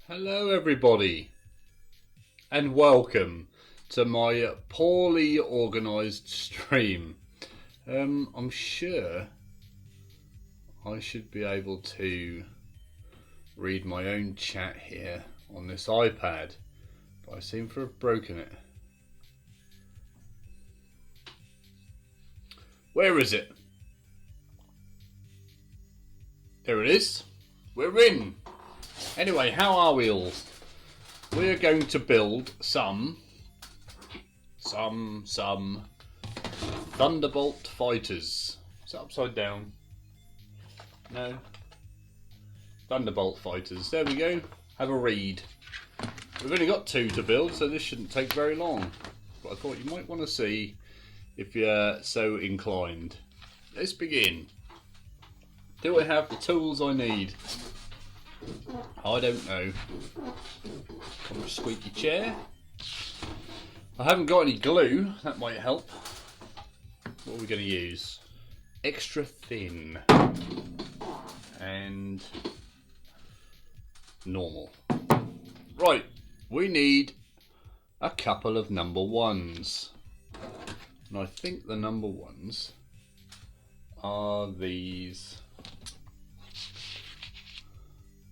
Hello everybody and welcome to my poorly organised stream. I'm sure I should be able to read my own chat here on this iPad, but I seem to have broken it. Where is it? There it is. We're in. Anyway, how are we all? We're going to build some Thunderbolt fighters. Is that upside down? No. Thunderbolt fighters. There we go. Have a read. We've only got 2 to build, so this shouldn't take very long. But I thought you might want to see if you're so inclined. Let's begin. Do I have the tools I need? I don't know. Come a squeaky chair. I haven't got any glue. That might help. What are we going to use? Extra thin and normal. Right, we need a couple of number 1s. And I think the number 1s are these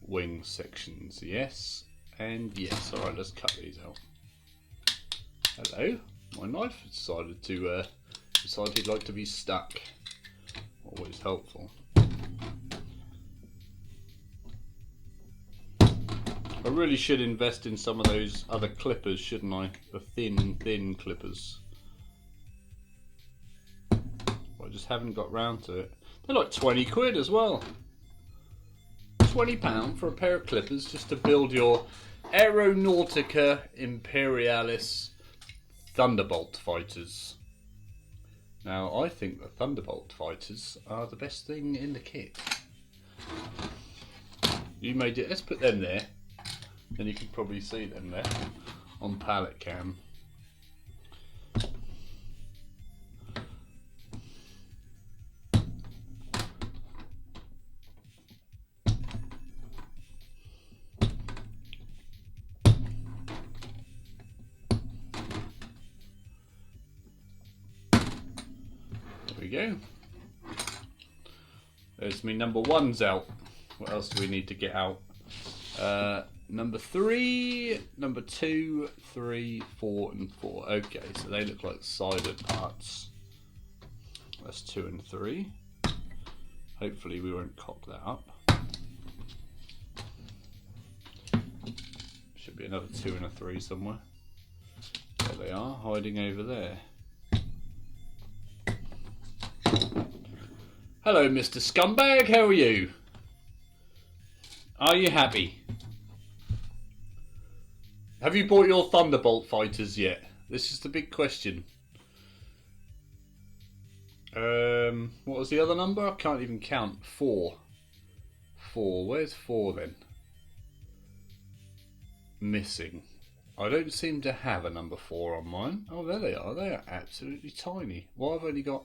wing sections. Yes and yes. Alright, let's cut these out. Hello, my knife decided he'd like to be stuck. Always helpful. I really should invest in some of those other clippers, shouldn't I? The thin clippers. I just haven't got round to it. They're like 20 quid as well. £20 for a pair of clippers just to build your Aeronautica Imperialis Thunderbolt fighters. Now, I think the Thunderbolt fighters are the best thing in the kit. You made it. Let's put them there. Then you can probably see them there on palette cam. There we go. There's me number 1s out. What else do we need to get out? Number 3, number 2, 3, 4 and 4. Okay, so they look like sided parts. That's 2 and 3. Hopefully we won't cock that up. Should be another 2 and a 3 somewhere. There they are, hiding over there. Hello, Mr. Scumbag, how are you? Are you happy? Have you bought your Thunderbolt fighters yet? This is the big question. What was the other number? I can't even count. 4. 4. Where's 4 then? Missing. I don't seem to have a number 4 on mine. Oh, there they are. They are absolutely tiny. Why have I only got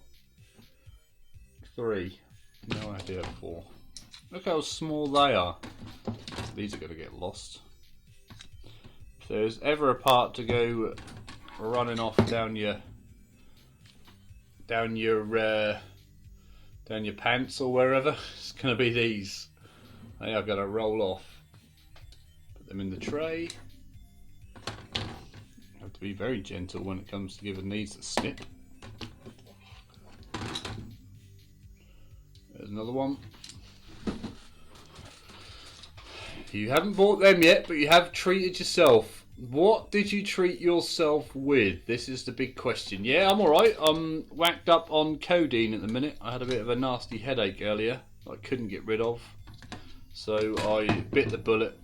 3? No idea. 4. Look how small they are. These are going to get lost. If there's ever a part to go running off down your pants or wherever, it's going to be these. They are going to roll off. Put them in the tray. You have to be very gentle when it comes to giving these a snip. There's another one. You haven't bought them yet, but you have treated yourself. What did you treat yourself with? This is the big question. Yeah, I'm alright. I'm whacked up on codeine at the minute. I had a bit of a nasty headache earlier that I couldn't get rid of. So I bit the bullet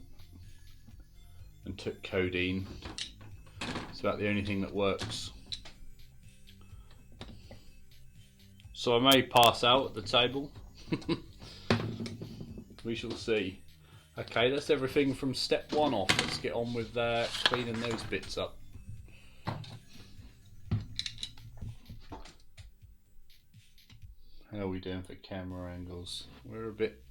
and took codeine. It's about the only thing that works. So I may pass out at the table. We shall see. Okay, that's everything from step 1 off. Let's get on with cleaning those bits up. How are we doing for camera angles? We're a bit...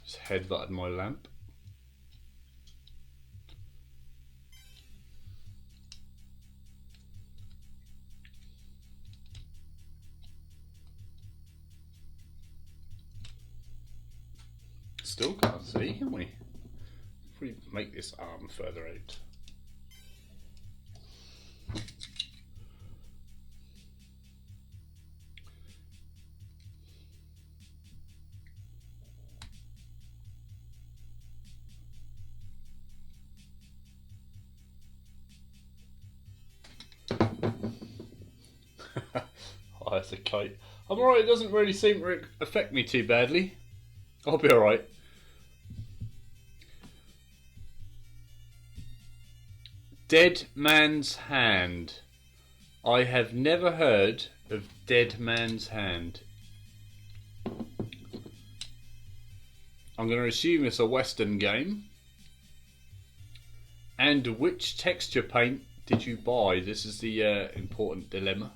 Just headbutted my lamp. Still can't see, can we? If we make this arm further out. Oh, that's a kite. I'm alright, it doesn't really seem to affect me too badly. I'll be alright. Dead Man's Hand. I have never heard of Dead Man's Hand. I'm going to assume it's a Western game. And which texture paint did you buy? This is the important dilemma.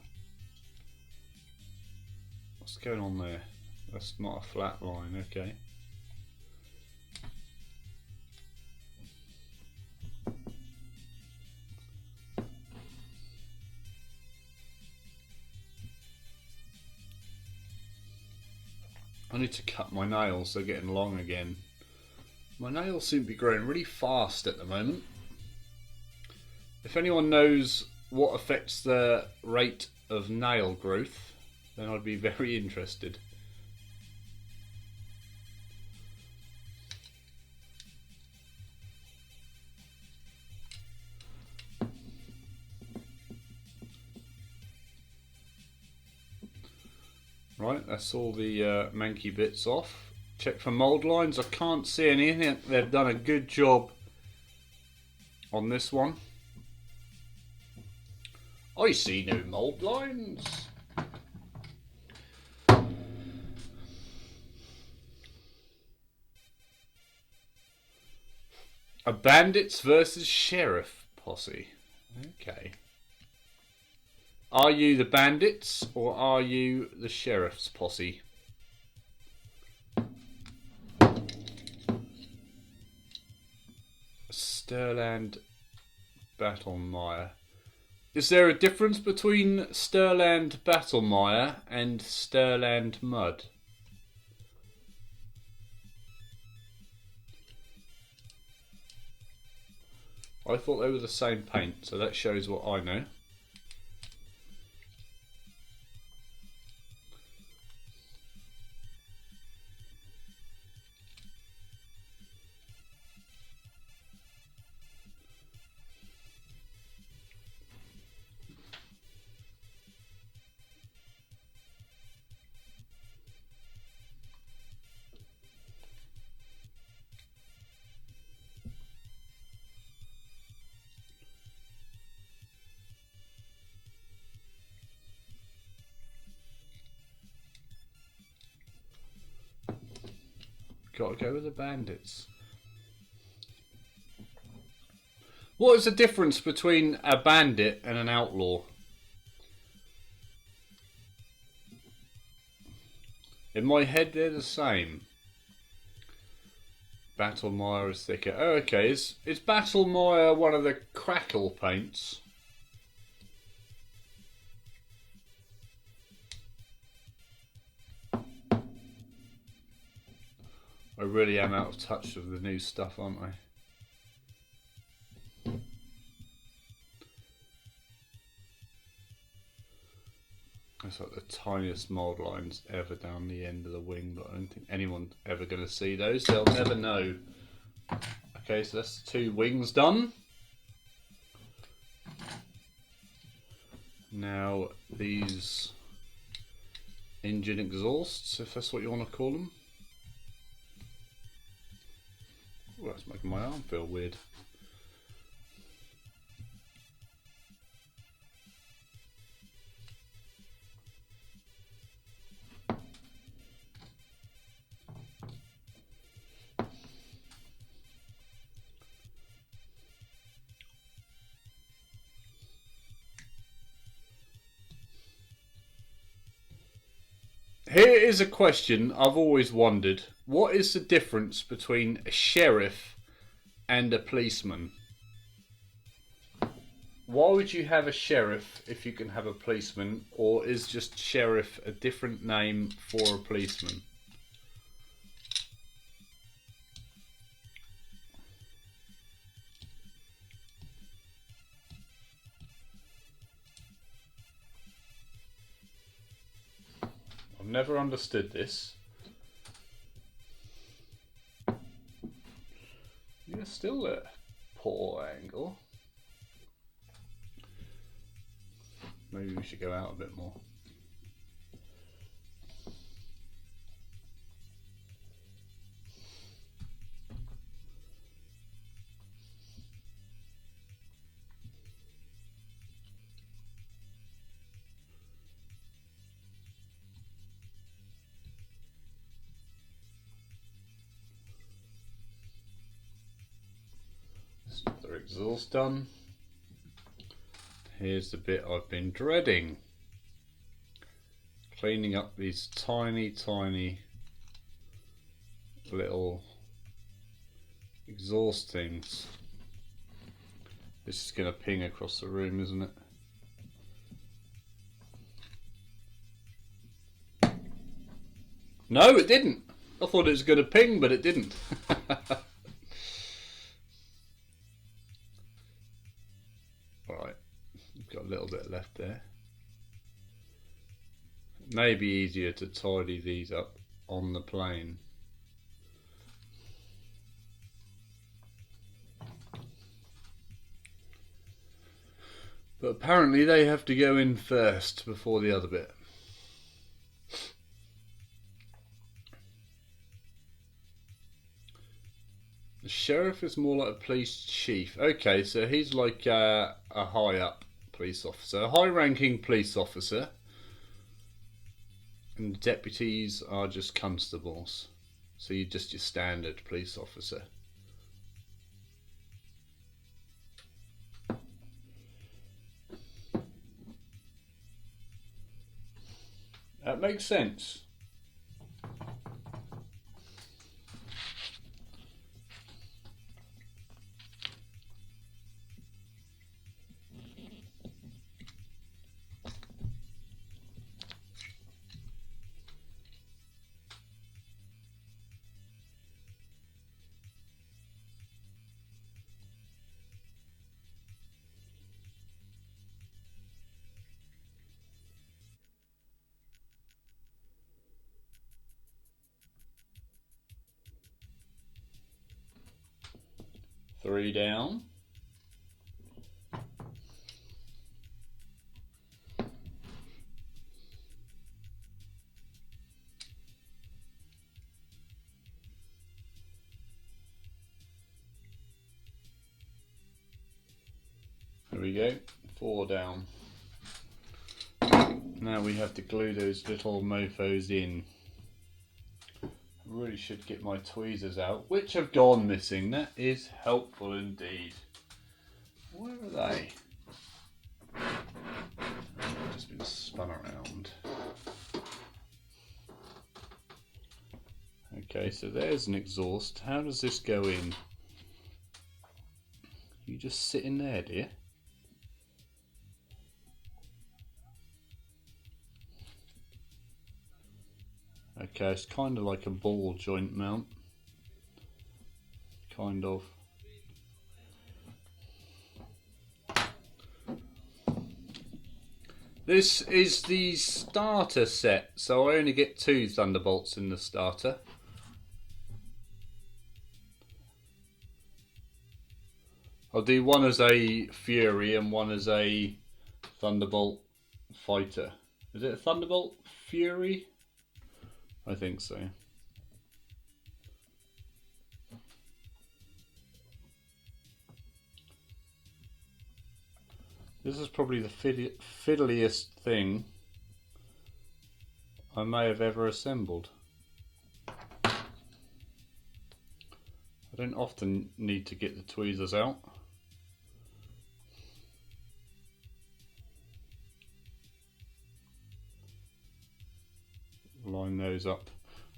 What's going on there? That's not a flat line, okay. I need to cut my nails, they're getting long again. My nails seem to be growing really fast at the moment. If anyone knows what affects the rate of nail growth, then I'd be very interested. Right, that's all the manky bits off. Check for mould lines. I can't see anything. They've done a good job on this one. I see no mould lines. A bandits versus sheriff posse. Okay. Are you the bandits or are you the sheriff's posse? Stirland Battlemire. Is there a difference between Stirland Battlemire and Stirland Mud? I thought they were the same paint, so that shows what I know. Gotta go with the bandits. What is the difference between a bandit and an outlaw? In my head they're the same. Battlemire is thicker. Oh, okay. Is Battlemire one of the crackle paints? I really am out of touch with the new stuff, aren't I? It's like the tiniest mould lines ever down the end of the wing, but I don't think anyone's ever going to see those. They'll never know. Okay, so that's 2 wings done. Now these engine exhausts, if that's what you want to call them. Oh, that's making my arm feel weird. Here's a question I've always wondered. What is the difference between a sheriff and a policeman? Why would you have a sheriff if you can have a policeman? Or is just sheriff a different name for a policeman? I've never understood this. You're still at poor angle. Maybe we should go out a bit more. Their exhaust done. Here's the bit I've been dreading. Cleaning up these tiny little exhaust things. This is going to ping across the room, isn't it? No, it didn't. I thought it was going to ping, but it didn't. Alright, got a little bit left there. Maybe easier to tidy these up on the plane. But apparently they have to go in first before the other bit. The sheriff is more like a police chief. Okay, so he's like a high up police officer, a high ranking police officer. And the deputies are just constables. So you're just your standard police officer. That makes sense. Three down. There we go, 4 down. Now we have to glue those little mofos in. I really should get my tweezers out, which have gone missing. That is helpful indeed. Where are they? I've just been spun around. Okay, so there's an exhaust. How does this go in? You just sit in there, dear. Okay, it's kind of like a ball joint mount. Kind of. This is the starter set, so I only get 2 Thunderbolts in the starter. I'll do one as a Fury and one as a Thunderbolt fighter. Is it a Thunderbolt Fury? I think so. This is probably the fiddliest thing I may have ever assembled. I don't often need to get the tweezers out. Line those those up.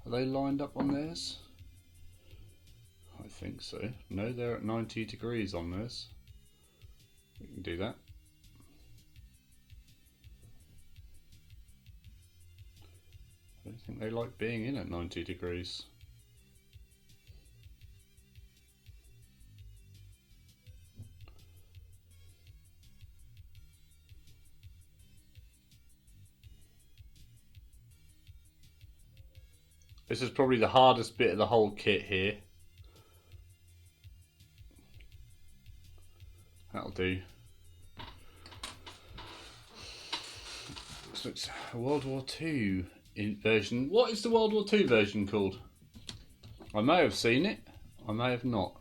Are they lined up on theirs? I think so. No, they're at 90 degrees on this. We can do that. I don't think they like being in at 90 degrees. This is probably the hardest bit of the whole kit here. That'll do. So it's a World War II version. What is the World War II version called? I may have seen it. I may have not.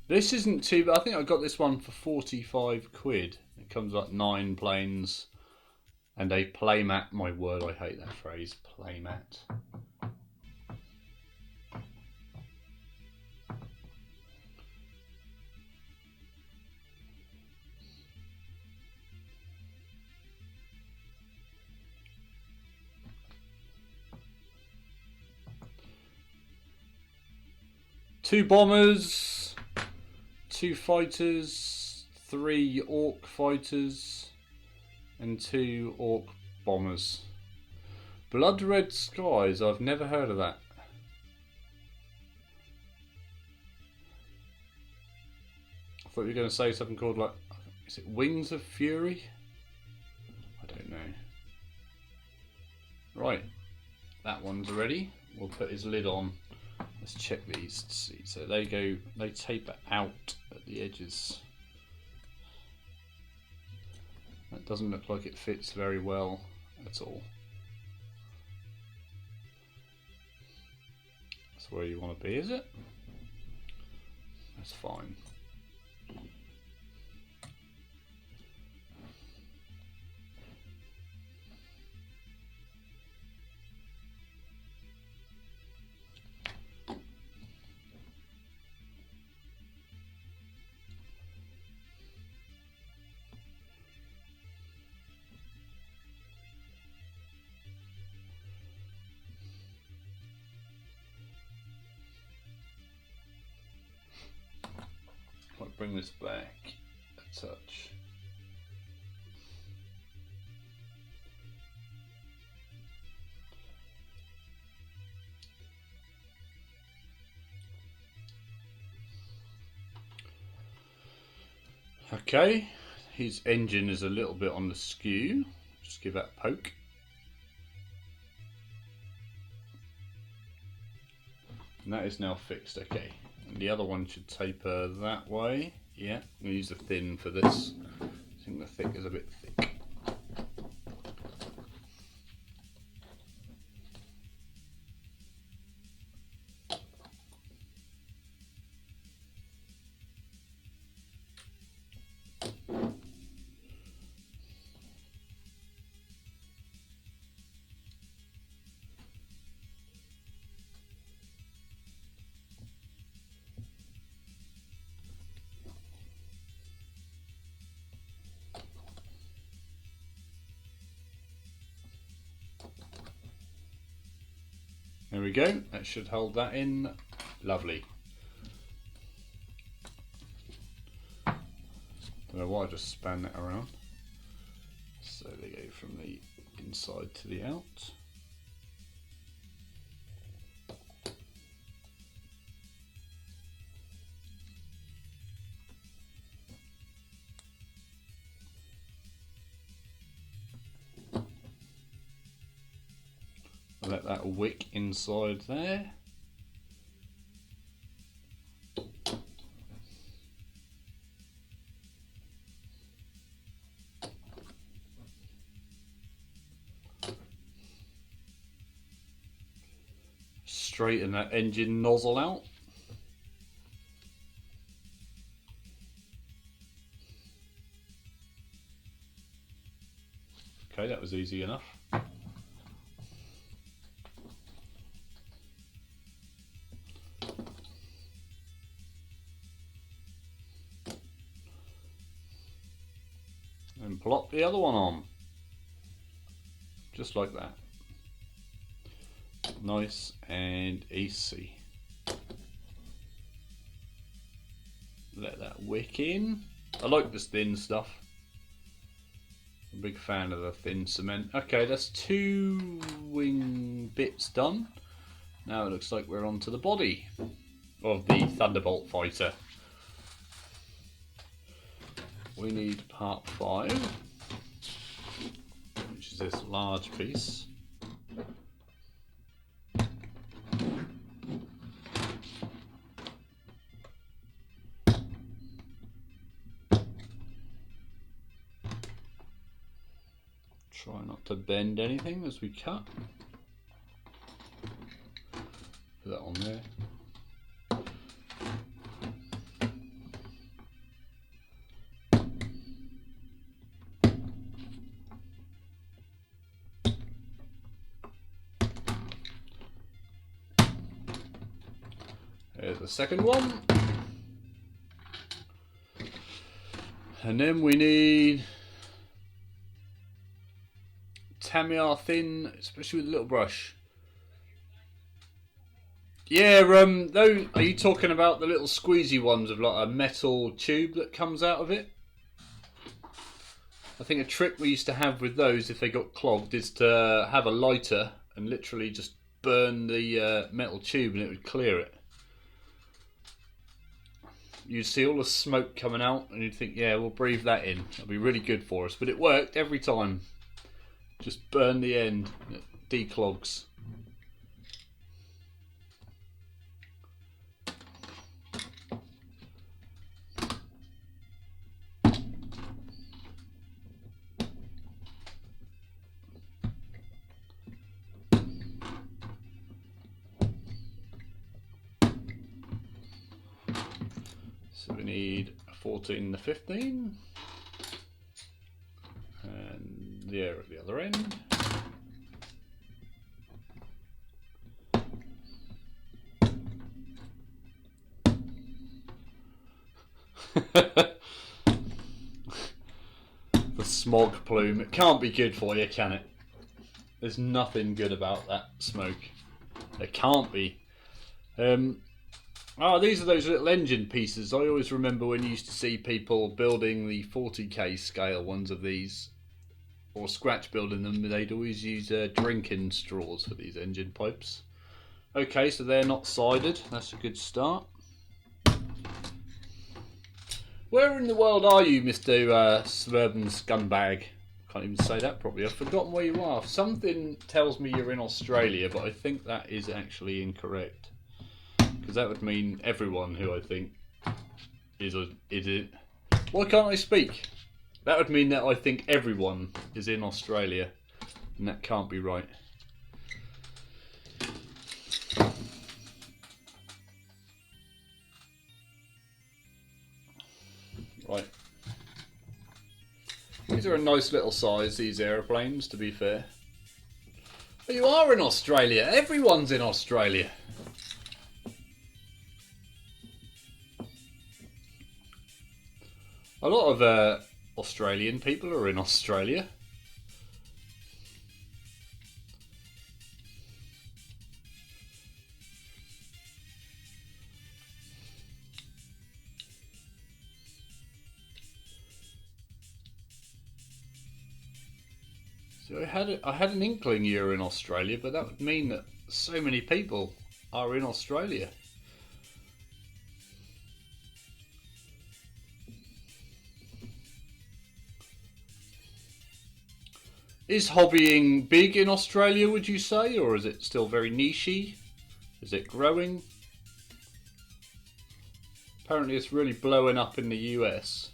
This isn't too bad. I think I got this one for 45 quid. It comes like 9 planes and a playmat. My word, I hate that phrase, playmat. Two bombers, 2 fighters, 3 orc fighters, and 2 orc bombers. Blood Red Skies, I've never heard of that. I thought you were going to say something called, like, is it Wings of Fury? I don't know. Right, that one's ready. We'll put his lid on. Let's check these to see. So they taper out at the edges. That doesn't look like it fits very well at all. That's where you want to be, is it? That's fine. I'll bring this back a touch. Okay, his engine is a little bit on the skew. Just give that a poke. And that is now fixed, okay. And the other one should taper that way. Yeah, I'm going to use the thin for this. I think the thick is a bit thick. There we go, that should hold that in. Lovely. Don't know why I just span that around. So they go from the inside to the out. Let that wick inside there. Straighten that engine nozzle out. Okay, that was easy enough. And plop the other one on. Just like that. Nice and easy. Let that wick in. I like this thin stuff. I'm a big fan of the thin cement. Okay, that's 2 wing bits done. Now it looks like we're onto the body of the Thunderbolt fighter. We need part 5, which is this large piece. Try not to bend anything as we cut. Put that on there. There's the second one. And then we need Tamiya thin, especially with a little brush. Yeah, those, are you talking about the little squeezy ones with like a metal tube that comes out of it? I think a trick we used to have with those if they got clogged is to have a lighter and literally just burn the metal tube and it would clear it. You'd see all the smoke coming out and you'd think, yeah, we'll breathe that in. That'll be really good for us. But it worked every time. Just burn the end, it declogs. So we need a 14 and a 15. And the air at the other end. The smog plume. It can't be good for you, can it? There's nothing good about that smoke. There can't be. These are those little engine pieces. I always remember when you used to see people building the 40k scale ones of these, or scratch building them, they'd always use drinking straws for these engine pipes. Okay, so they're not sided. That's a good start. Where in the world are you, Mr. Suburban Scumbag? Can't even say that properly. I've forgotten where you are. Something tells me you're in Australia, but I think that is actually incorrect. Because that would mean everyone who I think is it. Why can't I speak? That would mean that I think everyone is in Australia, and that can't be right. Right. These are a nice little size, these aeroplanes, to be fair. But you are in Australia. Everyone's in Australia. A lot of Australian people are in Australia. So I had an inkling you're in Australia, but that would mean that so many people are in Australia. Is hobbying big in Australia, would you say, or is it still very nichey? Is it growing? Apparently it's really blowing up in the US.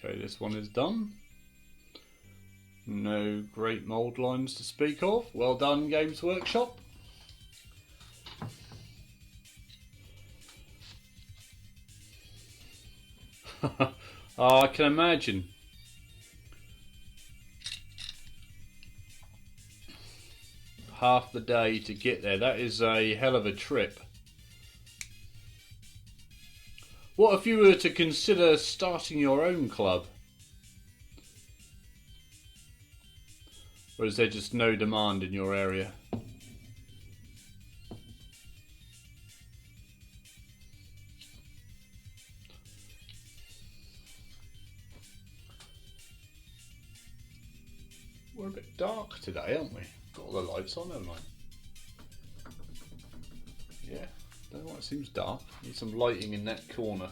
Okay, this one is done. No great mould lines to speak of. Well done, Games Workshop. Oh, I can imagine. Half the day to get there. That is a hell of a trip. What if you were to consider starting your own club? Or is there just no demand in your area? We're a bit dark today, aren't we? Got all the lights on, haven't I? Yeah, don't know why it seems dark. Need some lighting in that corner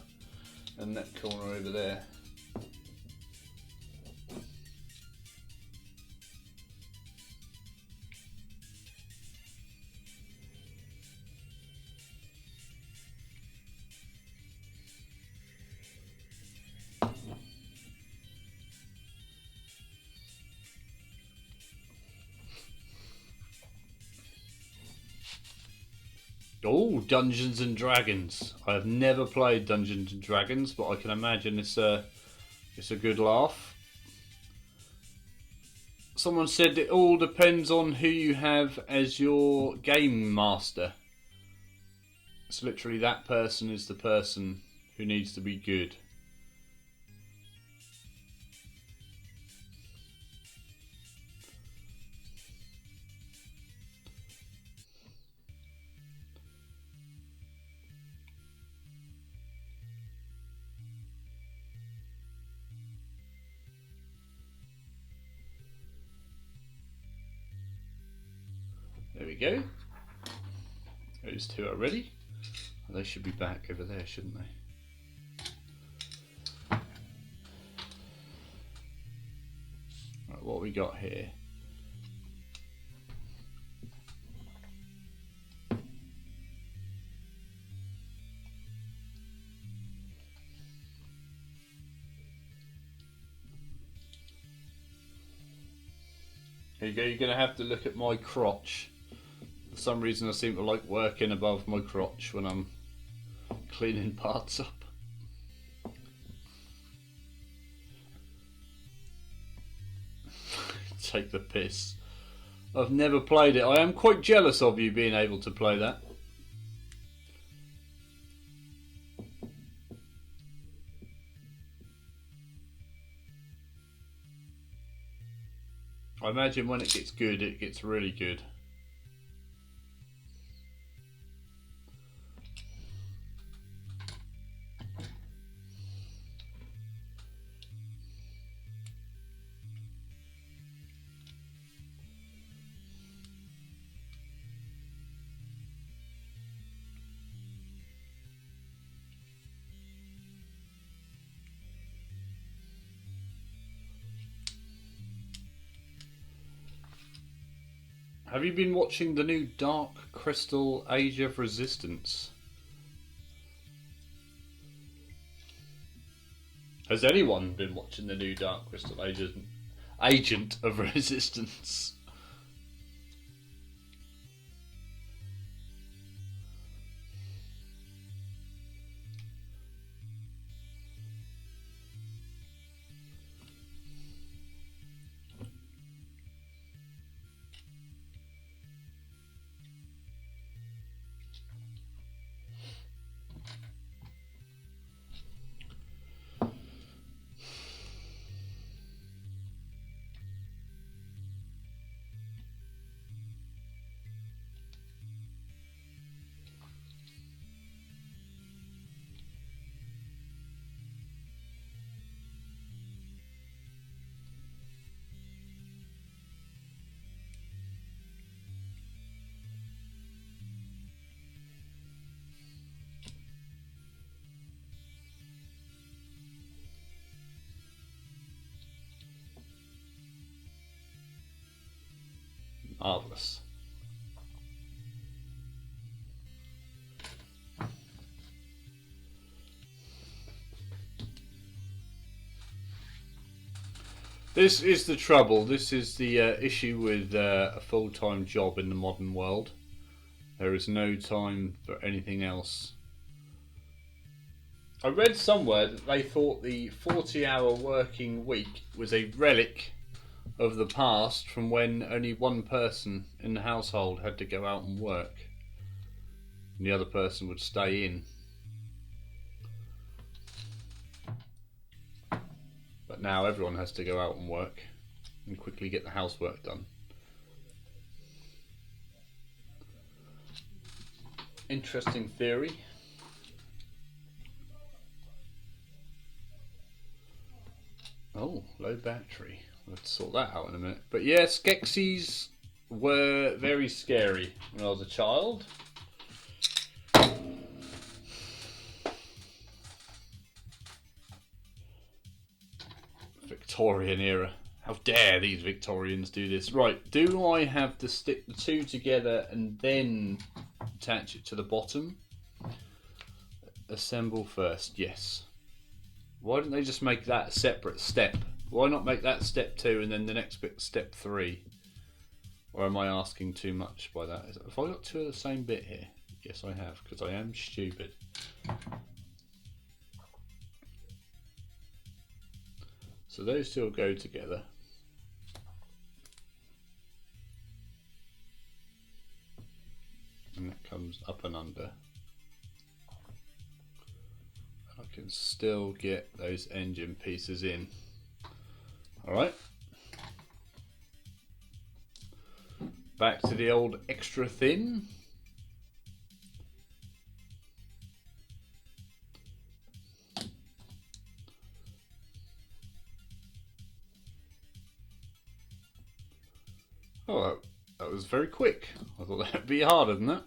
and that corner over there. Oh, Dungeons and Dragons. I have never played Dungeons and Dragons, but I can imagine it's a good laugh. Someone said it all depends on who you have as your game master. It's literally that person is the person who needs to be good. There we go. Those two are ready. They should be back over there, shouldn't they? Right, what have we got here? Here you go, you're going to have to look at my crotch. For some reason I seem to like working above my crotch when I'm cleaning parts up. Take the piss. I've never played it. I am quite jealous of you being able to play that. I imagine when it gets good, it gets really good. Have you been watching the new Dark Crystal Age of Resistance? Has anyone been watching the new Dark Crystal Agent of Resistance? Marvellous. This is the trouble. This is the issue with a full-time job in the modern world. There is no time for anything else. I read somewhere that they thought the 40-hour working week was a relic of the past, from when only one person in the household had to go out and work and the other person would stay in. But now everyone has to go out and work and quickly get the housework done. Interesting theory. Oh, low battery. We'll have to sort that out in a minute. But yeah, Skeksis were very scary when I was a child. Victorian era. How dare these Victorians do this? Right, do I have to stick the two together and then attach it to the bottom? Assemble first, yes. Why don't they just make that a separate step? Why not make that step 2 and then the next bit step 3? Or am I asking too much by that? Have I got two of the same bit here? Yes, I have, because I am stupid. So those two will go together. And that comes up and under. I can still get those engine pieces in. Alright. Back to the old extra thin. Oh, that was very quick. I thought that'd be harder than that.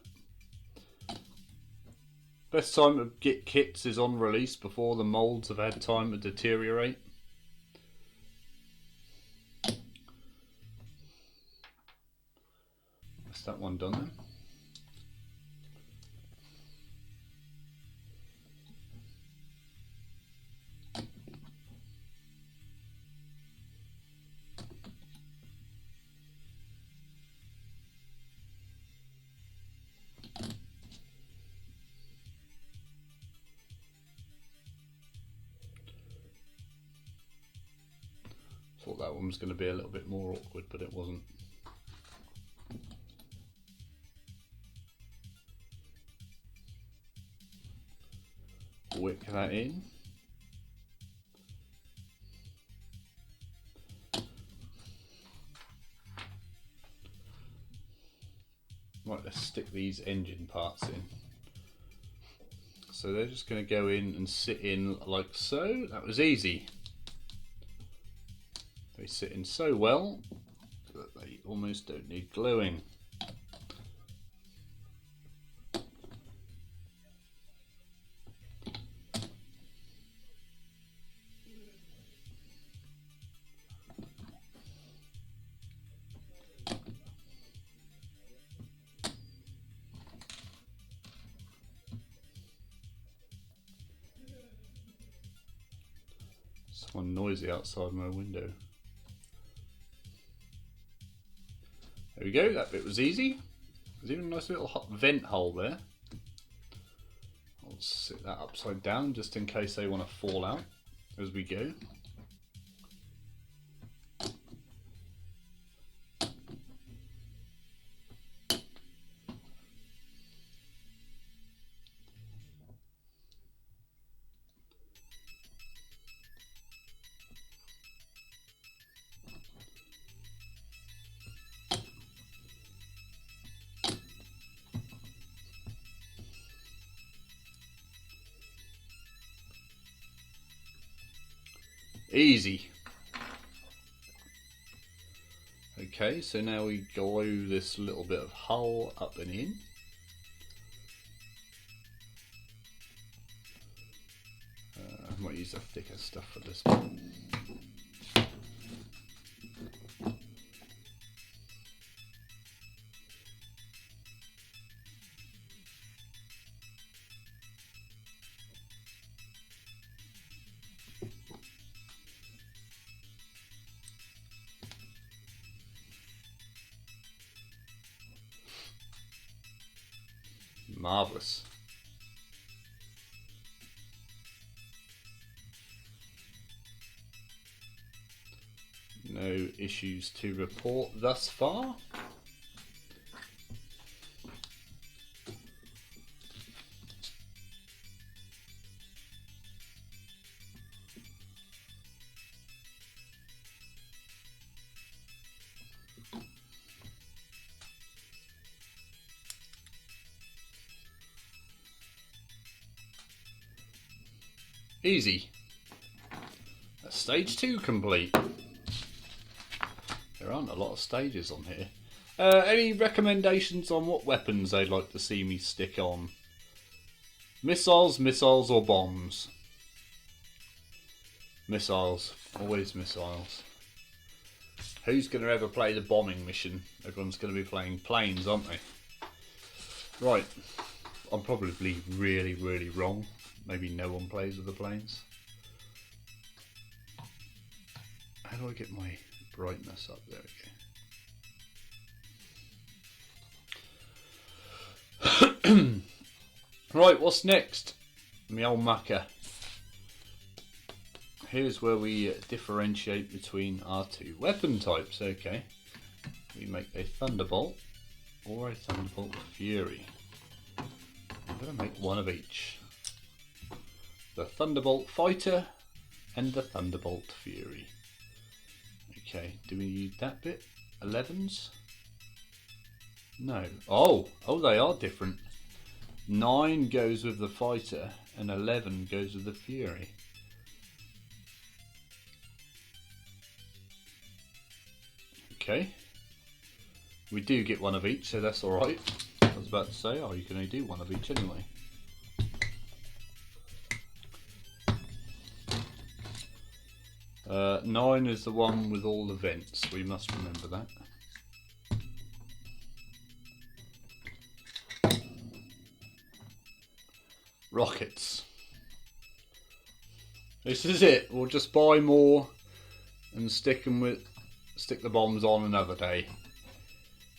Best time to get kits is on release before the moulds have had time to deteriorate. That's that one done then. Thought that one was going to be a little bit more awkward, but it wasn't. Wick that in. Right, let's stick these engine parts in. So they're just going to go in and sit in like so. That was easy. They sit in so well that they almost don't need gluing. Someone noisy outside my window. There we go, that bit was easy. There's even a nice little hot vent hole there. I'll sit that upside down just in case they want to fall out as we go. Easy. Okay, so now we glue this little bit of hull up and in. I might use a thicker stuff for this one. Marvellous. No issues to report thus far. Easy. That's stage 2 complete. There aren't a lot of stages on here. Any recommendations on what weapons they'd like to see me stick on? Missiles, missiles or bombs? Missiles. Always missiles. Who's going to ever play the bombing mission? Everyone's going to be playing planes, aren't they? Right. I'm probably really, really wrong. Maybe no one plays with the planes. How do I get my brightness up? There we go. Right, what's next? My old mucker. Here's where we differentiate between our two weapon types. Okay. We make a Thunderbolt or a Thunderbolt Fury. I'm going to make one of each. The Thunderbolt Fighter and the Thunderbolt Fury. Okay, do we need that bit? 11s? No. Oh, they are different. 9 goes with the Fighter and 11 goes with the Fury. Okay. We do get one of each, so that's alright. I was about to say, oh, you can only do one of each anyway. Uh, 9 is the one with all the vents, we must remember that. Rockets. This is it, we'll just buy more and stick the bombs on another day,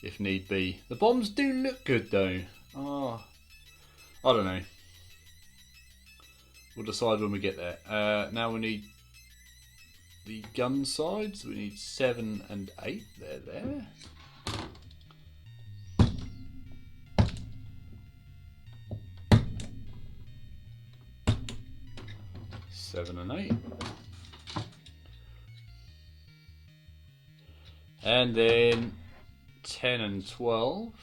if need be. The bombs do look good though. Oh, I don't know. We'll decide when we get there. Now we need the gun sides. We need 7 and 8. They're there. Seven and 8. And then 10 and 12.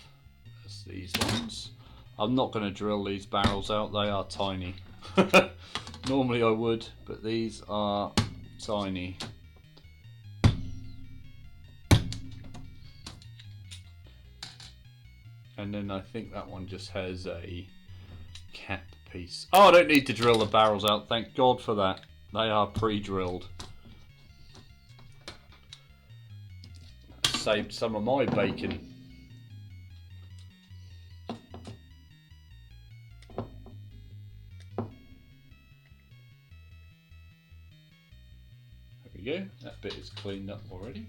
That's these ones. I'm not going to drill these barrels out. They are tiny. Normally I would, but these are tiny. And then I think that one just has a cap piece. Oh, I don't need to drill the barrels out. Thank God for that. They are pre-drilled. Saved some of my bacon. There we go. That bit is cleaned up already.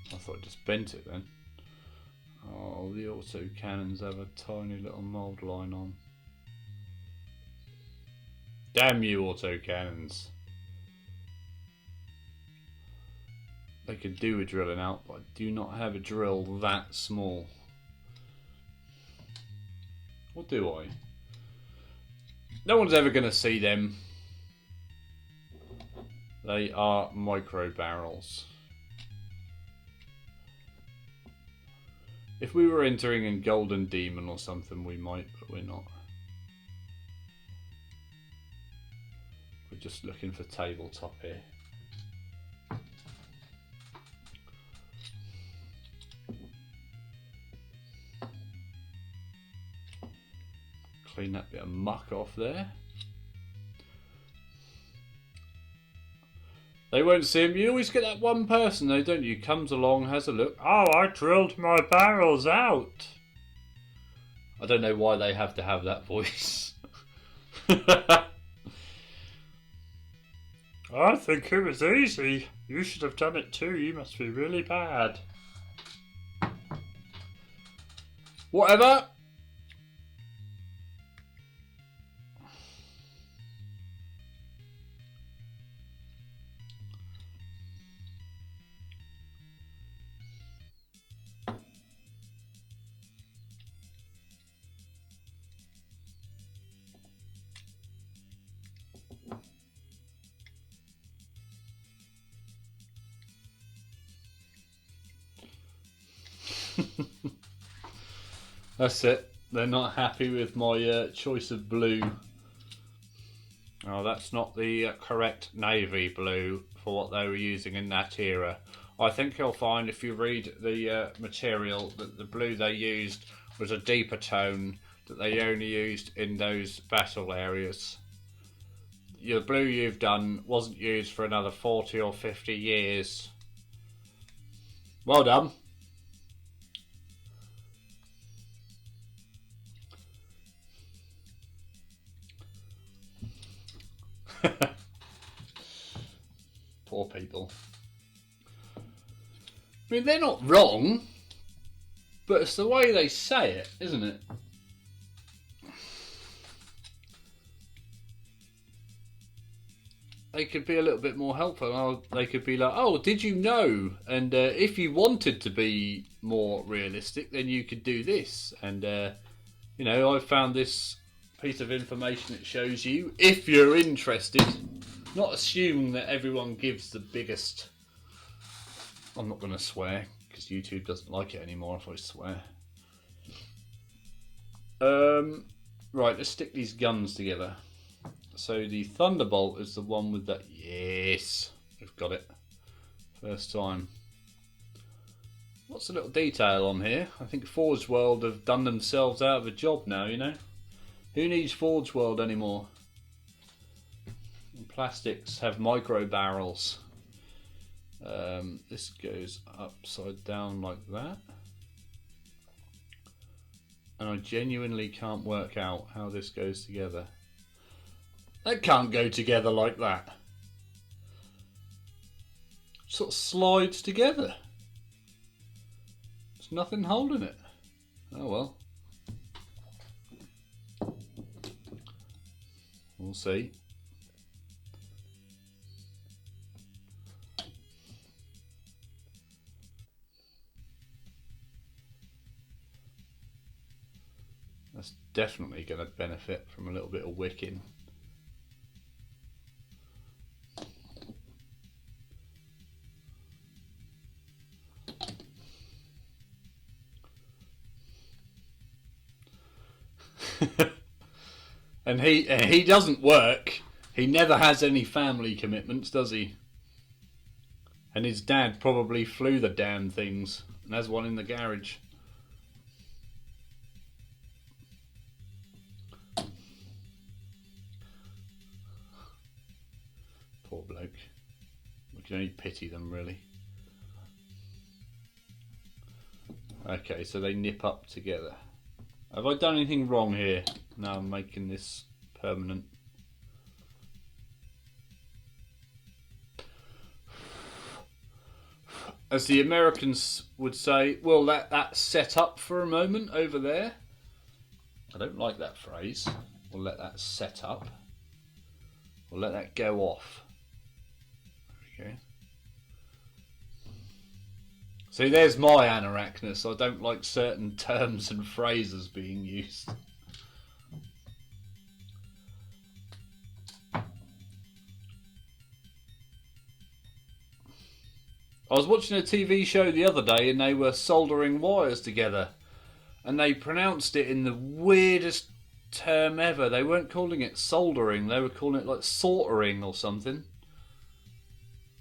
I thought I just bent it then. Oh, the auto cannons have a tiny little mould line on. Damn you, auto cannons. They could do with drilling out, but I do not have a drill that small. Or do I? No one's ever going to see them. They are micro barrels. If we were entering in Golden Demon or something, we might, but we're not. We're just looking for tabletop here. Clean that bit of muck off there. They won't see him. You always get that one person though, don't you? Comes along, has a look. Oh, I drilled my barrels out. I don't know why they have to have that voice. I think it was easy. You should have done it too. You must be really bad. Whatever. That's it. They're not happy with my choice of blue. Oh, that's not the correct navy blue for what they were using in that era. I think you'll find if you read the material that the blue they used was a deeper tone that they only used in those battle areas. The blue you've done wasn't used for another 40 or 50 years. Well done. Poor people. I mean, they're not wrong, but it's the way they say it, isn't it? They could be a little bit more helpful. They could be like, oh, did you know? And if you wanted to be more realistic, then you could do this. And, you know, I found this piece of information that shows you, if you're interested, not assuming that everyone gives the biggest... I'm not going to swear, because YouTube doesn't like it anymore if I swear. Right, let's stick these guns together. So the Thunderbolt is the one with that... Yes, we've got it. First time. What's a little detail on here? I think Forge World have done themselves out of a job now, you know? Who needs Forge World anymore? And plastics have micro barrels. This goes upside down like that. And I genuinely can't work out how this goes together. That can't go together like that. It sort of slides together. There's nothing holding it. Oh well. We'll see. That's definitely going to benefit from a little bit of wicking. And he doesn't work. He never has any family commitments, does he? And his dad probably flew the damn things and has one in the garage. Poor bloke. We can only pity them, really. Okay, so they nip up together. Have I done anything wrong here? No, I'm making this permanent. As the Americans would say, we'll let that set up for a moment over there. I don't like that phrase. We'll let that set up. We'll let that go off. There we go. See, there's my Aeronautica. I don't like certain terms and phrases being used. I was watching a TV show the other day and they were soldering wires together. And they pronounced it in the weirdest term ever. They weren't calling it soldering. They were calling it like soldering or something.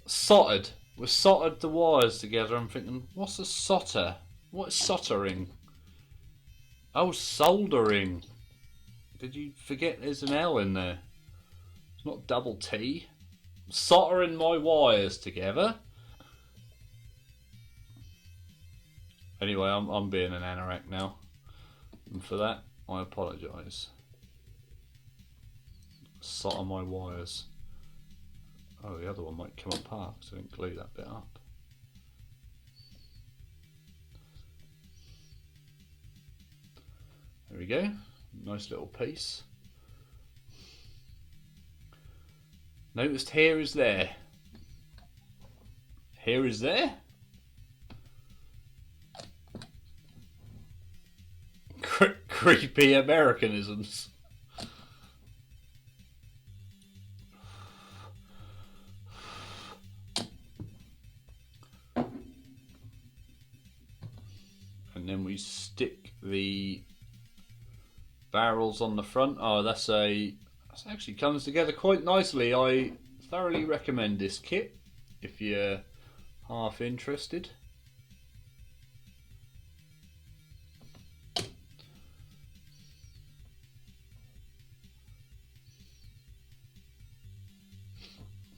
Soldered. We soldered the wires together. I'm thinking, what's a solder? What is soldering? Oh, soldering. Did you forget there's an L in there? It's not double T. I'm soldering my wires together. Anyway, I'm being an anorak now. And for that, I apologise. Solder my wires. Oh, the other one might come apart, so I didn't glue that bit up. There we go. Nice little piece. Noticed here is there. Here is there. Creepy Americanisms. And then we stick the barrels on the front. Oh, that actually comes together quite nicely. I thoroughly recommend this kit if you're half interested.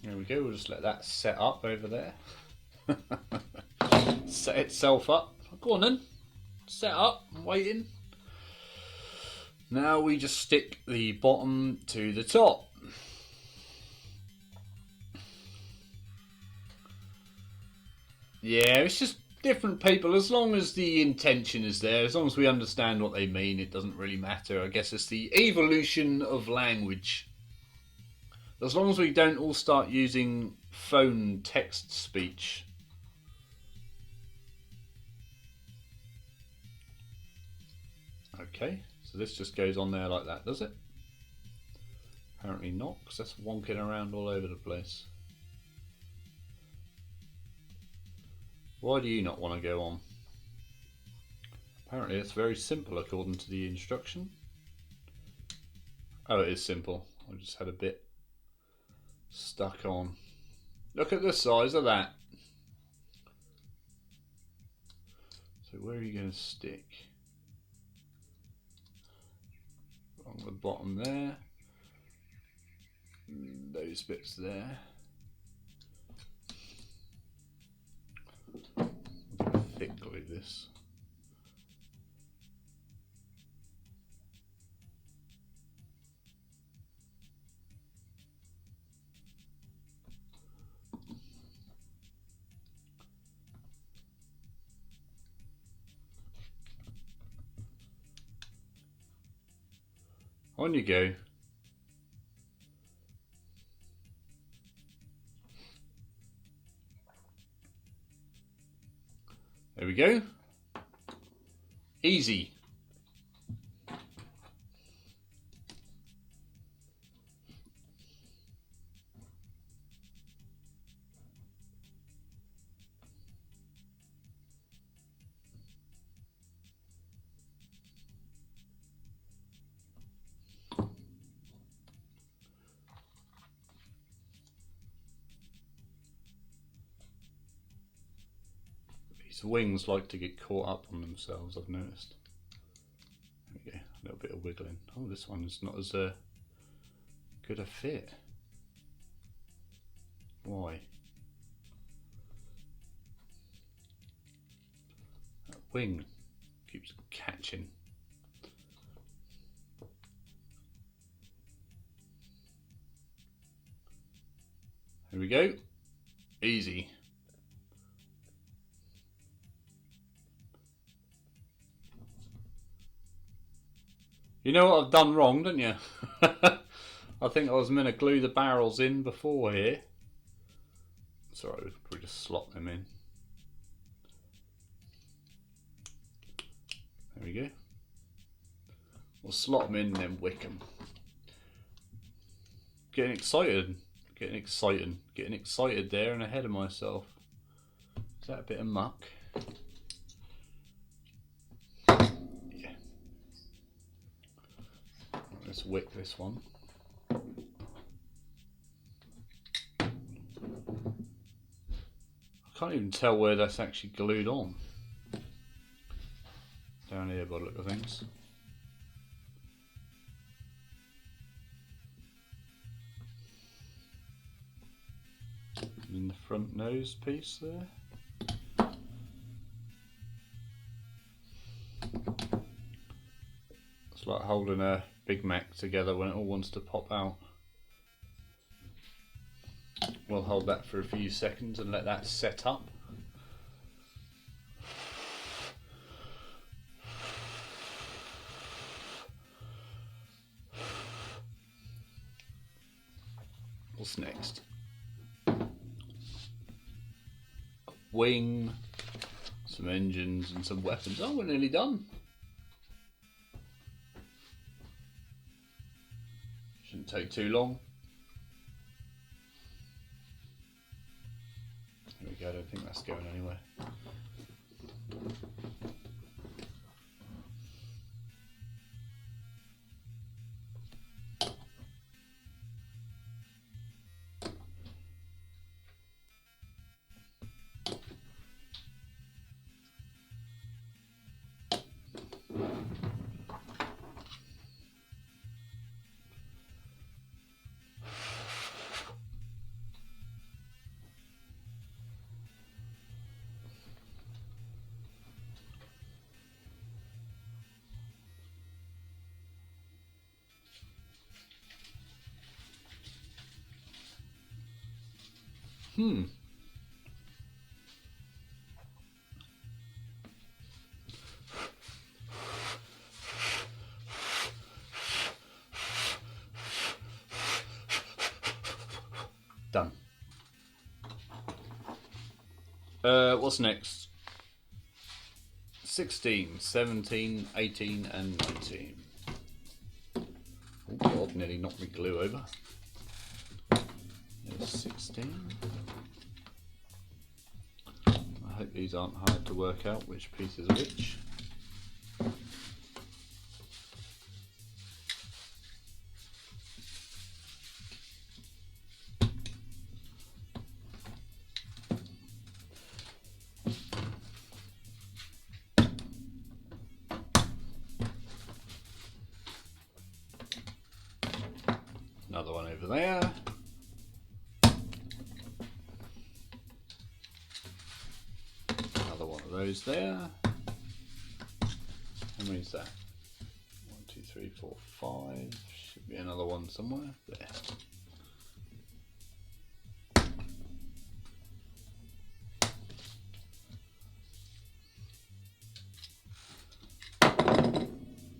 There we go, we'll just let that set up over there. Set itself up. Go on then. Set up, I'm waiting. Now we just stick the bottom to the top. Yeah, it's just different people. As long as the intention is there, as long as we understand what they mean, it doesn't really matter. I guess it's the evolution of language. As long as we don't all start using phone text speech. Okay, so this just goes on there like that, does it? Apparently not, because that's wonking around all over the place. Why do you not want to go on? Apparently it's very simple according to the instruction. Oh, it is simple. I just had a bit stuck on. Look at the size of that. So where are you going to stick? On the bottom there. Those bits there. Thick glue this. On you go. There we go. Easy. These wings like to get caught up on themselves, I've noticed. There we go, a little bit of wiggling. Oh, this one is not as good a fit. Why? That wing keeps catching. Here we go. Easy. You know what I've done wrong, don't you? I think I was meant to glue the barrels in before here. Sorry, we'll probably just slot them in. There we go. We'll slot them in and then wick them. Getting excited there and ahead of myself. Is that a bit of muck? Yeah. Let's wick this one. I can't even tell where that's actually glued on. Down here by the look of things. In the front nose piece there. It's like holding a Big Mac together when it all wants to pop out. We'll hold that for a few seconds and let that set up. What's next? Wing, some engines and some weapons. Oh, we're nearly done. Shouldn't take too long. There we go, I don't think that's going anywhere. Done. What's next? 16, 17, 18 and 19. Oh God, nearly knocked me glue over. There's 16. I hope these aren't hard to work out which piece is which. Another one over there. Another one of those there. How many is that? 1, 2, 3, 4, 5. Should be another one somewhere. There.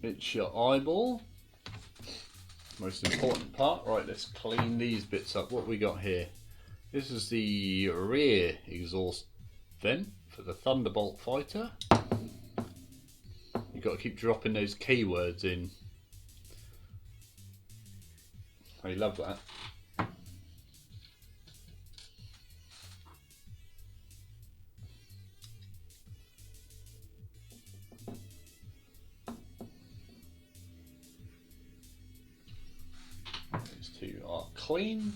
It's your eyeball. Most important part. Right, let's clean these bits up. What we got here? This is the rear exhaust vent for the Thunderbolt fighter. You've got to keep dropping those keywords in. I love that. These two are clean.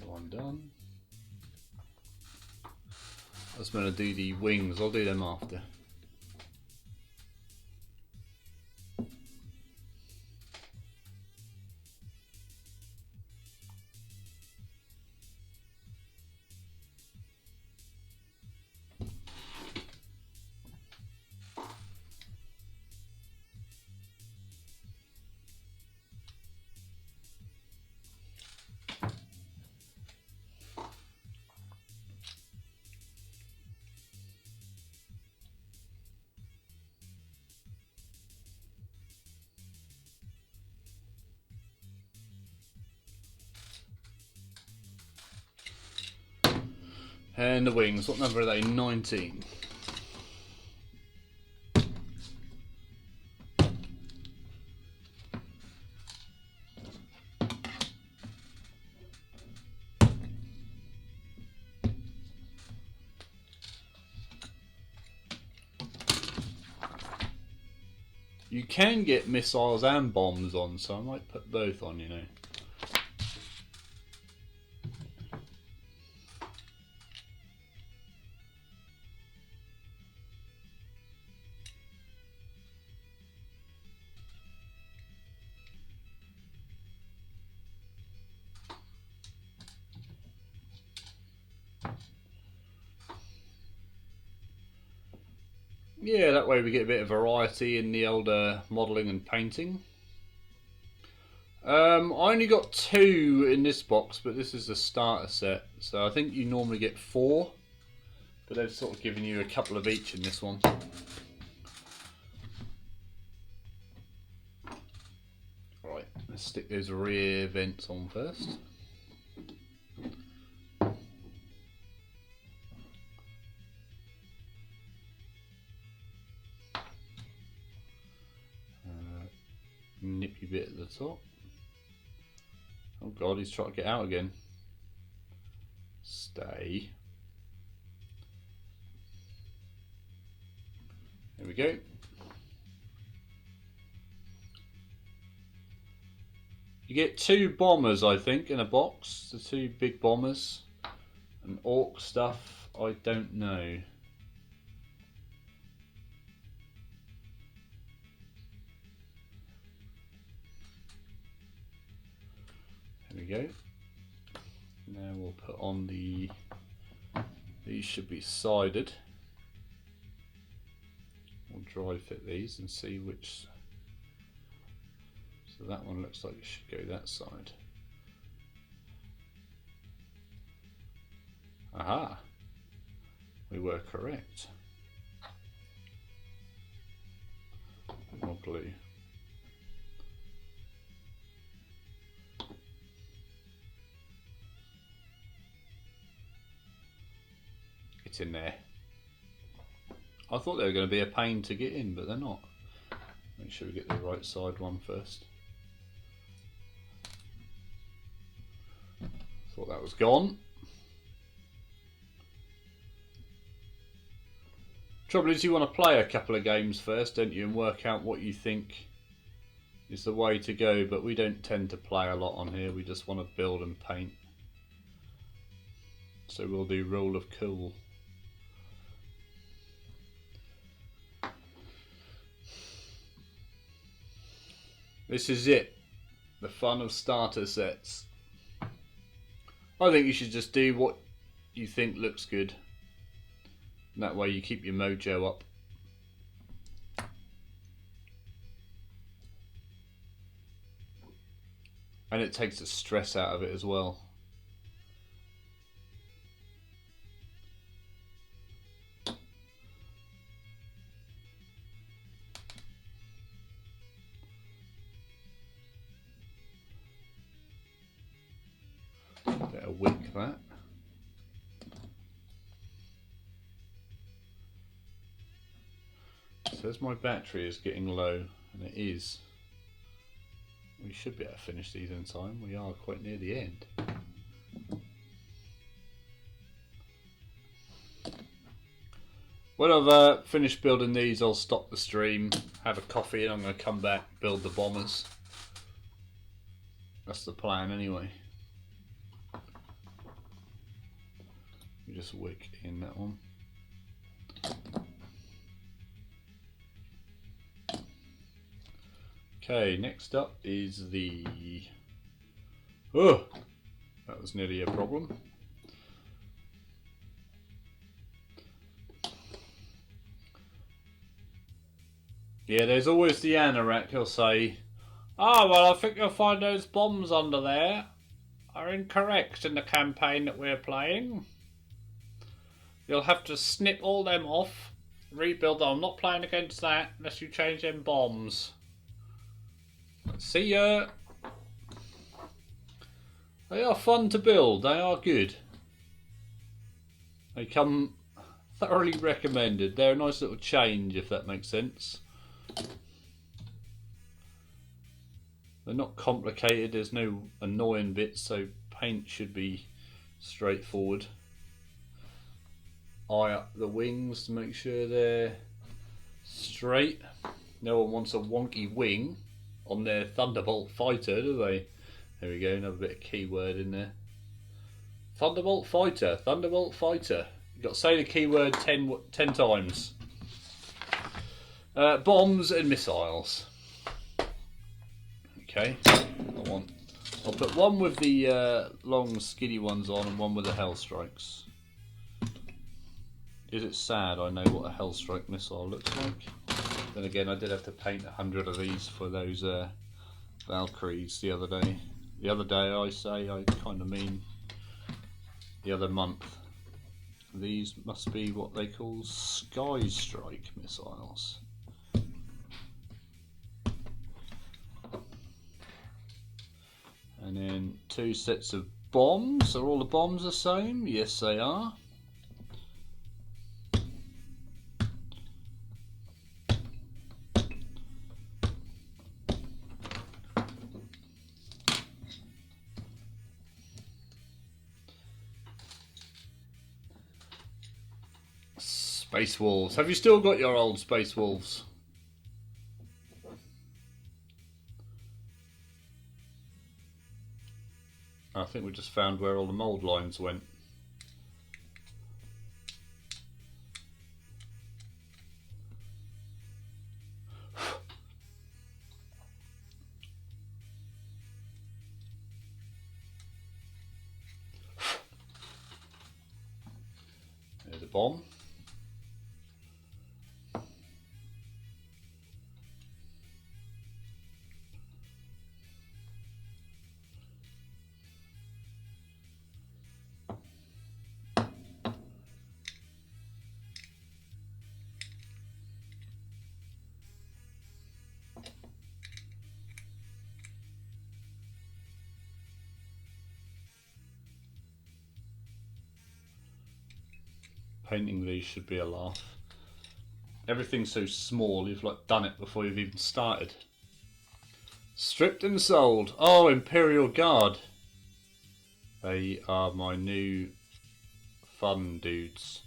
One done. I was going to do the wings, I'll do them after. And the wings, what number are they? 19. You can get missiles and bombs on, so I might put both on, you know. Yeah, that way we get a bit of variety in the older modelling and painting. I only got 2 in this box, but this is the starter set, so I think you normally get 4, but they've sort of given you a couple of each in this one. Right, let's stick those rear vents on first. Nippy bit at the top. Oh god, he's trying to get out again. Stay. There we go. You get 2 bombers, I think, in a box. The 2 big bombers. And orc stuff, I don't know. There we go. Now we'll put on the... These should be sided. We'll dry fit these and see which... So that one looks like it should go that side. Aha! We were correct. More glue. It's in there. I thought they were going to be a pain to get in, but they're not. Make sure we get the right side one first. Thought that was gone. Trouble is, you want to play a couple of games first, don't you, and work out what you think is the way to go, but we don't tend to play a lot on here. We just want to build and paint. So we'll do Rule of Cool. This is it. The fun of starter sets. I think you should just do what you think looks good. And that way you keep your mojo up. And it takes the stress out of it as well. Better wick that. It says my battery is getting low, and it is. We should be able to finish these in time. We are quite near the end. When I've finished building these, I'll stop the stream, have a coffee, and I'm going to come back, build the bombers. That's the plan anyway. You just wick in that one. Okay, next up is the... Oh! That was nearly a problem. Yeah, there's always the anorak who'll say, "Ah, well, I think you'll find those bombs under there are incorrect in the campaign that we're playing. You'll have to snip all them off, rebuild them. I'm not playing against that unless you change them bombs. See ya." They are fun to build, they are good. They come thoroughly recommended. They're a nice little change, if that makes sense. They're not complicated, there's no annoying bits, so paint should be straightforward. Eye up the wings to make sure they're straight. No one wants a wonky wing on their Thunderbolt fighter, do they? There we go, another bit of keyword in there. Thunderbolt fighter, Thunderbolt fighter. You've got to say the keyword 10 times. Bombs and missiles. Okay, I'll put one with the long skinny ones on and one with the hell strikes. is it sad I know what a Hellstrike missile looks like? Then again, I did have to paint 100 of these for those Valkyries the other day. The other day, I say, I kind of mean the other month. These must be what they call Sky Strike missiles. And then 2 sets of bombs. Are all the bombs the same? Yes, they are. Space Wolves. Have you still got your old Space Wolves? I think we just found where all the mould lines went. There's a bomb. Painting these should be a laugh. Everything's so small, you've like done it before you've even started. Stripped and sold. Oh, Imperial Guard. They are my new fun dudes.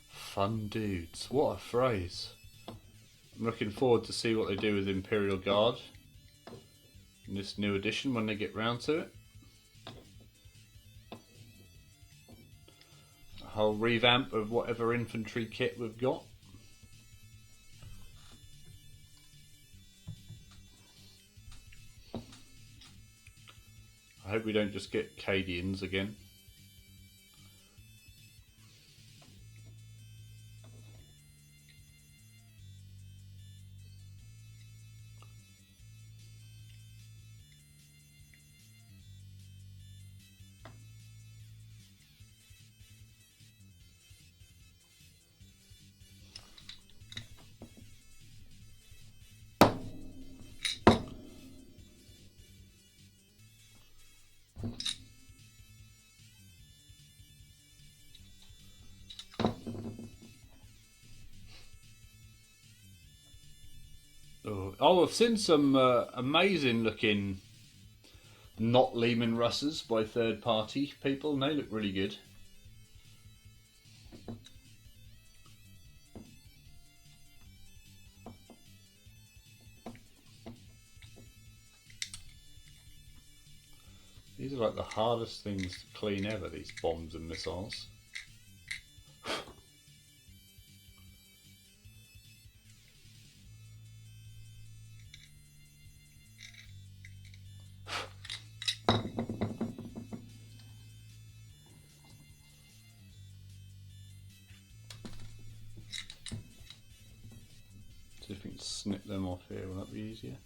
Fun dudes. What a phrase. I'm looking forward to see what they do with Imperial Guard in this new edition when they get round to it. A whole revamp of whatever infantry kit we've got. I hope we don't just get Cadians again. Oh, I've seen some amazing looking not Lehman Russes by third party people and they look really good. These are like the hardest things to clean ever, these bombs and missiles. See if we can snip them off here, will that be easier?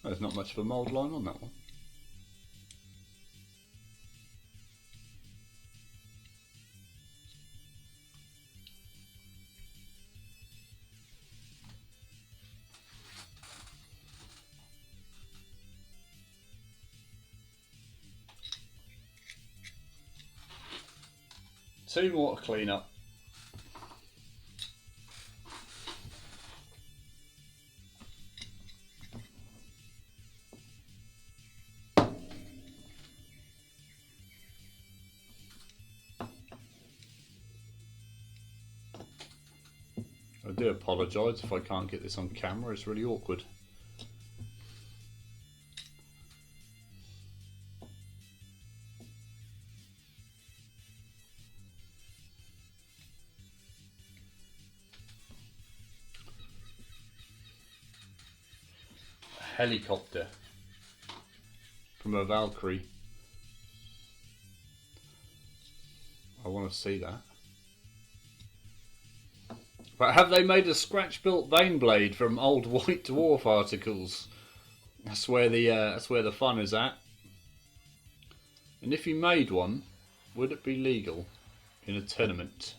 There's not much of a mould line on that one. Two more to clean up. I do apologise if I can't get this on camera, it's really awkward. helicopter from a Valkyrie. I want to see that. But have they made a scratch-built Vane blade from old White Dwarf articles? That's where the fun is at. And if you made one, would it be legal in a tournament?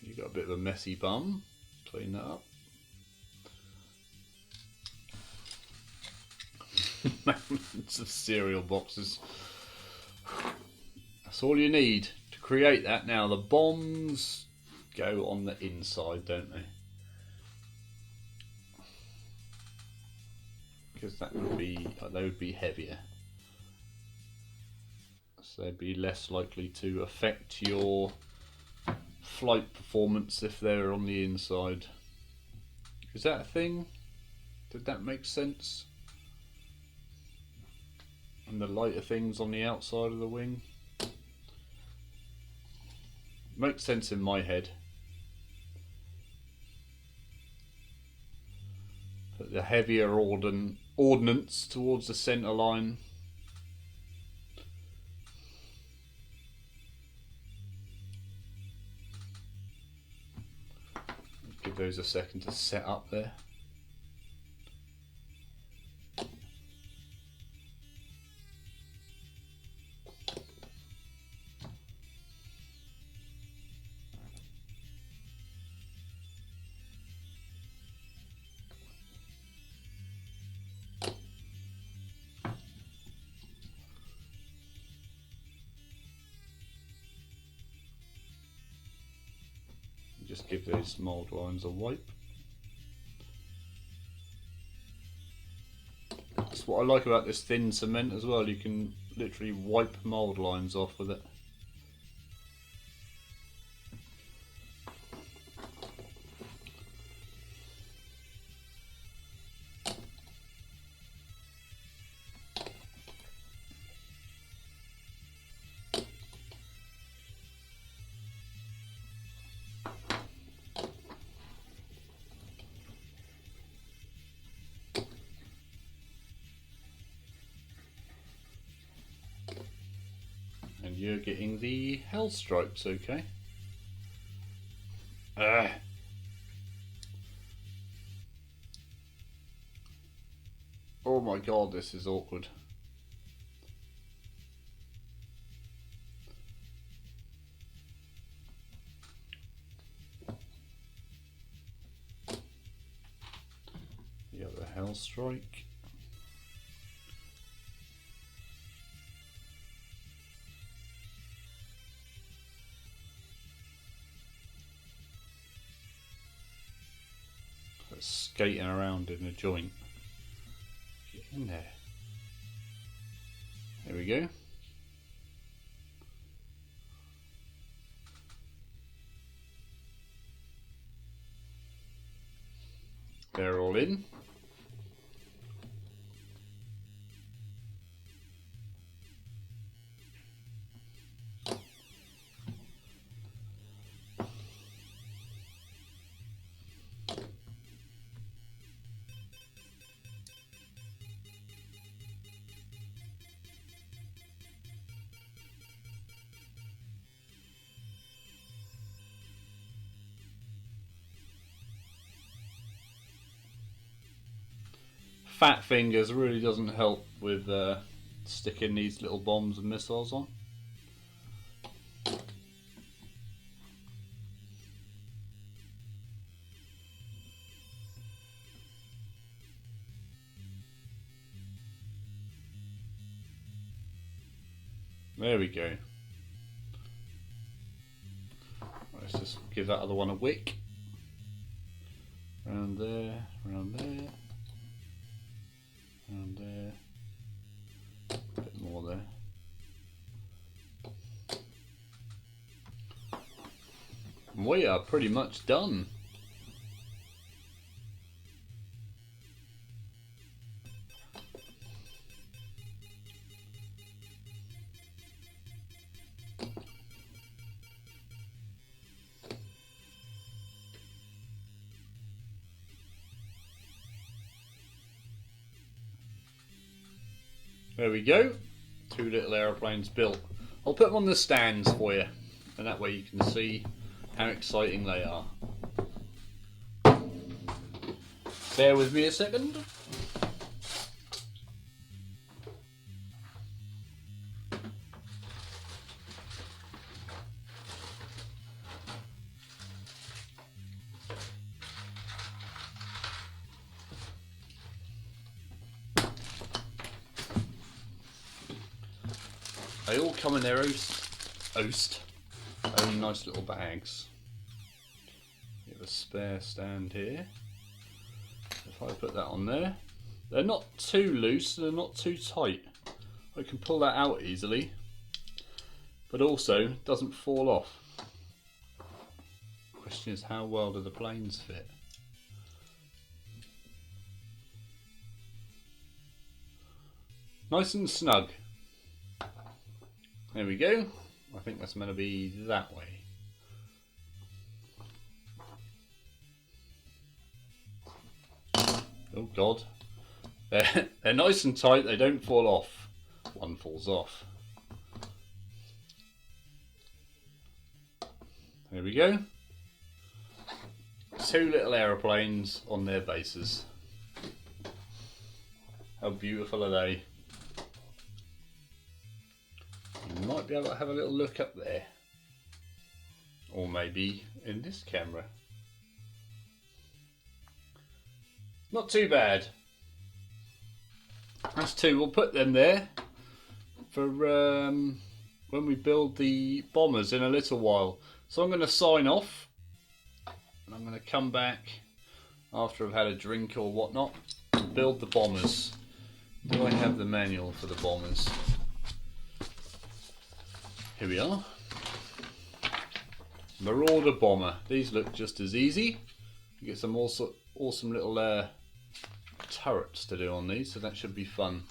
You got a bit of a messy bum. Clean that up. Mountains of cereal boxes. That's all you need to create that. Now the bombs go on the inside, don't they? Because they would be heavier, so they'd be less likely to affect your flight performance if they're on the inside. Is that a thing? Did that make sense? And the lighter things on the outside of the wing? Makes sense in my head. Put the heavier ordnance towards the centre line. Give those a second to set up there. Just give those mould lines a wipe. That's what I like about this thin cement as well. You can literally wipe mould lines off with it. And you're getting the hell stripes, okay? Oh my god, this is awkward. The other hell strike. Skating around in a joint. Get in there. There we go. They're all in. Fat fingers really doesn't help with sticking these little bombs and missiles on. There we go. Let's just give that other one a wick. Round there, round there. And there, a bit more there. We are pretty much done. There we go. 2 little aeroplanes built. I'll put them on the stands for you, and that way you can see how exciting they are. Bear with me a second. They all come in their own nice little bags. We have a spare stand here. If I put that on there, they're not too loose, they're not too tight. I can pull that out easily, but also doesn't fall off. Question is, how well do the planes fit? Nice and snug. There we go. I think that's meant to be that way. Oh God. They're nice and tight, they don't fall off. One falls off. There we go. 2 little aeroplanes on their bases. How beautiful are they? You might be able to have a little look up there. Or maybe in this camera. Not too bad. That's 2. We'll put them there for when we build the bombers in a little while. So I'm going to sign off. And I'm going to come back after I've had a drink or whatnot and build the bombers. Do I have the manual for the bombers? Here we are. Marauder bomber. These look just as easy. You get some awesome little turrets to do on these, so that should be fun.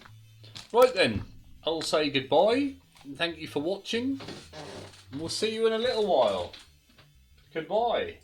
Right then, I'll say goodbye and thank you for watching, and we'll see you in a little while. Goodbye.